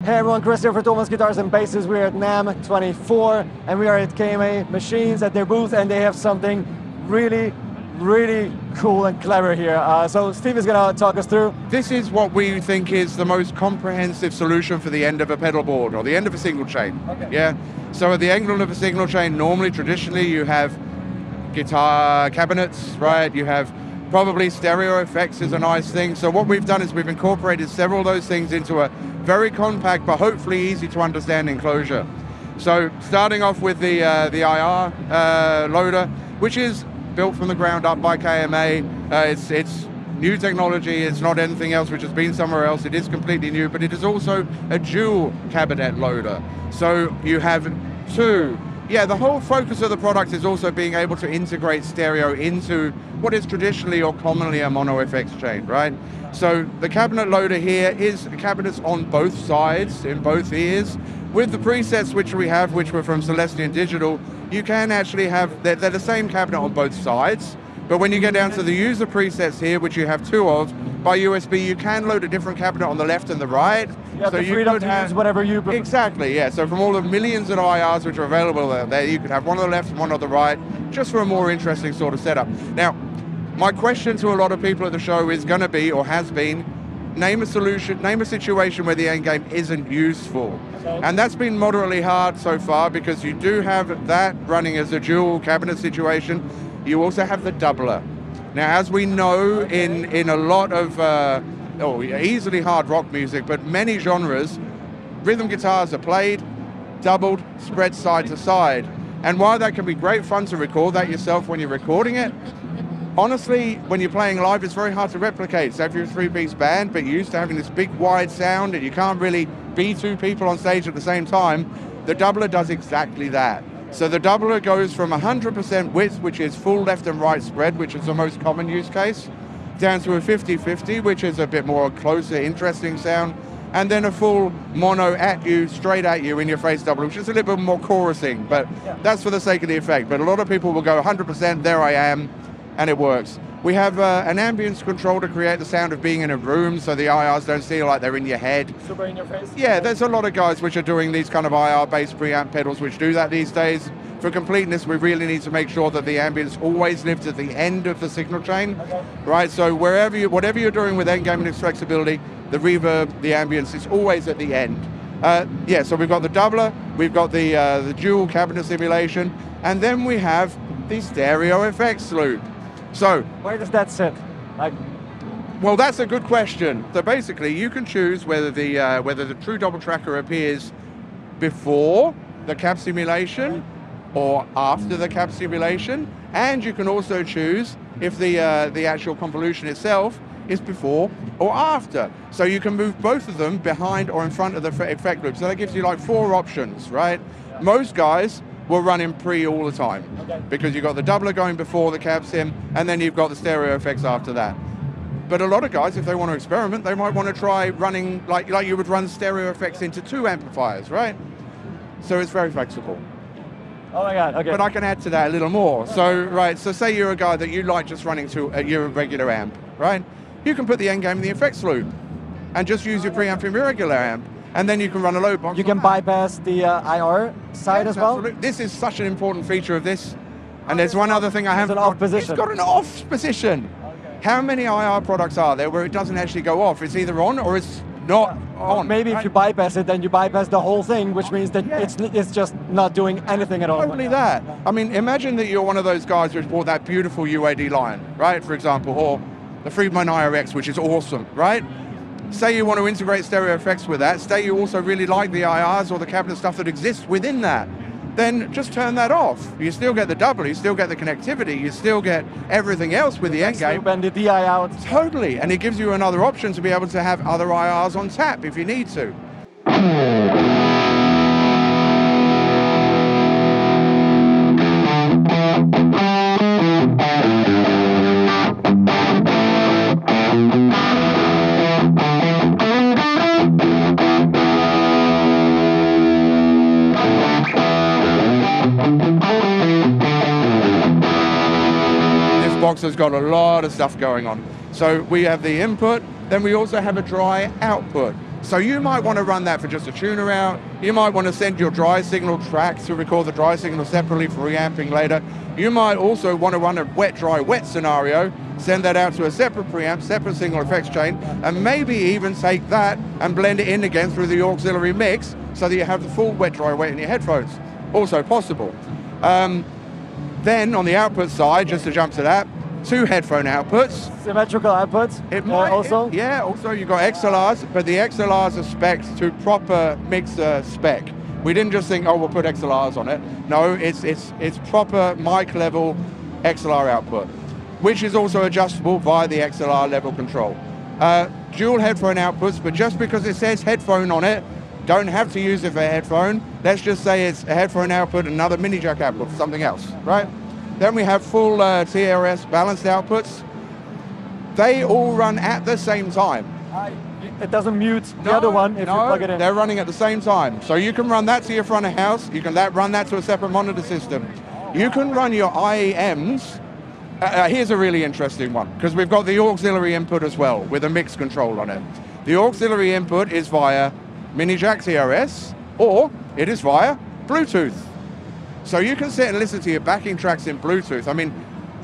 Hey everyone, Chris here for Thomann Guitars and Basses. We're at NAMM 24 and we are at KMA Machines at their booth, and they have something really cool and clever here. So Steve is going to talk us through. This is what we think is the most comprehensive solution for the end of a pedal board, or the end of a signal chain. Okay. Yeah. So at the end of a signal chain, normally, traditionally, you have guitar cabinets, right? You have probably stereo effects is a nice thing. So what we've done is we've incorporated several of those things into a very compact but hopefully easy to understand enclosure. So starting off with the IR loader, which is built from the ground up by KMA. It's new technology, it's not anything else which has been somewhere else, it is completely new, but it is also a dual cabinet loader. So you have two. Yeah, the whole focus of the product is also being able to integrate stereo into what is traditionally or commonly a mono effects chain, right? So the cabinet loader here is cabinets on both sides, in both ears. With the presets which we have, which were from Celestion Digital, you can actually have, they're the same cabinet on both sides, but when you get down to the user presets here, which you have two of, by USB you can load a different cabinet on the left and the right. Yeah, so you could use whatever you prefer. Exactly, yeah. So from all the millions of IRs which are available there, you could have one on the left and one on the right, just for a more interesting sort of setup. Now, my question to a lot of people at the show is going to be, or has been, name a solution, name a situation where the Endgame isn't useful. Okay. And that's been moderately hard so far, because you do have that running as a dual cabinet situation. You also have the doubler. Now, as we know, in a lot of easily hard rock music, but many genres, rhythm guitars are played, doubled, spread side to side. And while that can be great fun to record that yourself when you're recording it, honestly, when you're playing live, it's very hard to replicate. So if you're a three-piece band, but you're used to having this big, wide sound, and you can't really be two people on stage at the same time, the doubler does exactly that. So the doubler goes from 100% width, which is full left and right spread, which is the most common use case, down to a 50-50, which is a bit more closer, interesting sound, and then a full mono at you, straight at you, in your face doubler, which is a little bit more chorusing, but that's for the sake of the effect. But a lot of people will go 100%, there I am, and it works. We have an ambience control to create the sound of being in a room, so the IRs don't feel like they're in your head. Super in your face? Yeah, there's a lot of guys which are doing these kind of IR-based preamp pedals which do that these days. For completeness, we really need to make sure that the ambience always lives at the end of the signal chain, right? So whatever you're doing with Endgame and its flexibility, the reverb, the ambience is always at the end. Yeah, so we've got the doubler, we've got the dual cabinet simulation, and then we have the stereo effects loop. So where does that sit? Well, that's a good question. So basically, you can choose whether the true double tracker appears before the cab simulation or after the cab simulation, and you can also choose if the actual convolution itself is before or after. So you can move both of them behind or in front of the effect loop. So that gives you like 4 options, right? Yeah. Most guys will run in pre all the time, because you've got the doubler going before the cab sim, and then you've got the stereo effects after that. But a lot of guys, if they want to experiment, they might want to try running like you would run stereo effects into 2 amplifiers, right? So it's very flexible. Oh my God, okay. But I can add to that a little more. So, right, so say you're a guy that you like just running to your regular amp, right? You can put the Endgame in the effects loop and just use your preamp from your regular amp. And then you can run a load box. You can bypass the IR side as well? Absolutely. This is such an important feature of this. And there's one other thing I haven't got. It's an off position. It's got an off position. Okay. How many IR products are there where it doesn't actually go off? It's either on or it's not on. Maybe if you bypass it, then you bypass the whole thing, which means that it's just not doing anything at all. Totally that. I mean, imagine that you're one of those guys who bought that beautiful UAD line, right, for example, or the Friedman IRX, which is awesome, right? Say you want to integrate stereo effects with that, say you also really like the IRs or the cabinet stuff that exists within that, then just turn that off. You still get the double, you still get the connectivity, you still get everything else with the Endgame. And the DI out. Totally, and it gives you another option to be able to have other IRs on tap if you need to. Box has got a lot of stuff going on. So we have the input, then we also have a dry output. So you might want to run that for just a tuner out. You might want to send your dry signal track to record the dry signal separately for reamping later. You might also want to run a wet, dry, wet scenario, send that out to a separate preamp, separate signal effects chain, and maybe even take that and blend it in again through the auxiliary mix so that you have the full wet, dry, wet in your headphones. Also possible. Then on the output side, just to jump to that, 2 headphone outputs. Symmetrical outputs. It might also. Yeah. Also, you've got XLRs, but the XLRs are specced to proper mixer spec. We didn't just think, oh, we'll put XLRs on it. No, it's proper mic level XLR output, which is also adjustable via the XLR level control. Dual headphone outputs, but just because it says headphone on it, don't have to use it for a headphone. Let's just say it's a headphone output, another mini jack output for something else, right? Then we have full TRS balanced outputs. They all run at the same time. It doesn't mute the other one if you plug it in. They're running at the same time. So you can run that to your front of house. You can run that to a separate monitor system. You can run your IEMs. Here's a really interesting one, because we've got the auxiliary input as well with a mix control on it. The auxiliary input is via mini jack TRS, or it is via Bluetooth. So you can sit and listen to your backing tracks in Bluetooth. I mean,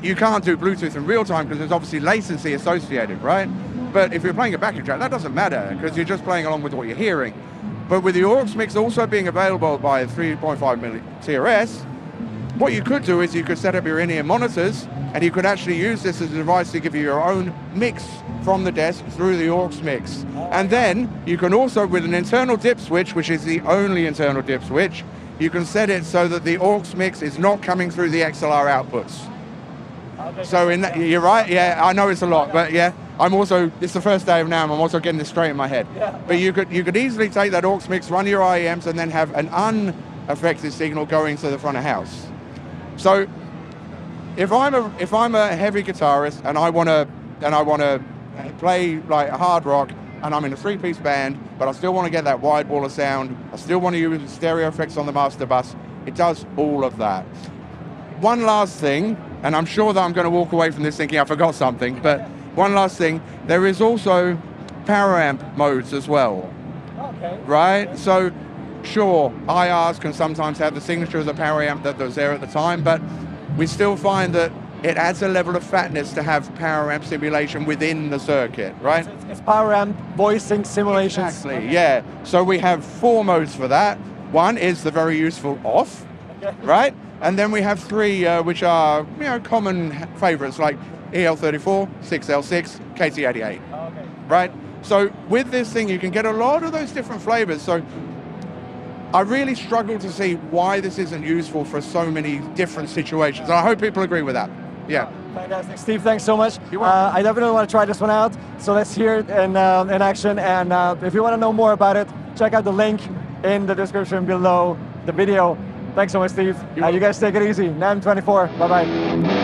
you can't do Bluetooth in real time because there's obviously latency associated, right? But if you're playing a backing track, that doesn't matter because you're just playing along with what you're hearing. But with the aux mix also being available by 3.5 mm TRS, what you could do is you could set up your in-ear monitors and you could actually use this as a device to give you your own mix from the desk through the aux mix. And then you can also, with an internal dip switch, which is the only internal dip switch, you can set it so that the aux mix is not coming through the XLR outputs. So in that, you're right, yeah, I know it's a lot, but yeah, it's the first day of NAMM, I'm also getting this straight in my head. Yeah. But you could easily take that aux mix, run your IEMs, and then have an unaffected signal going to the front of house. So if I'm a heavy guitarist and I want to play like hard rock, and I'm in a 3-piece band, but I still want to get that wide wall of sound, I still want to use stereo effects on the master bus, it does all of that. One last thing, and I'm sure that I'm going to walk away from this thinking I forgot something, but one last thing, there is also power amp modes as well. Okay. Right? So sure, IRs can sometimes have the signature of the power amp that was there at the time, but we still find that it adds a level of fatness to have power amp simulation within the circuit, right? It's power amp voicing simulations. Exactly, yeah. So we have 4 modes for that. One is the very useful off, right? And then we have 3 which are common favorites like EL34, 6L6, KT88, right? So with this thing you can get a lot of those different flavors. So I really struggle to see why this isn't useful for so many different situations. And I hope people agree with that. Yeah. Fantastic. Steve, thanks so much. I definitely want to try this one out. So let's hear it in action. And if you want to know more about it, check out the link in the description below the video. Thanks so much, Steve. You guys take it easy. NAMM 24. Bye-bye.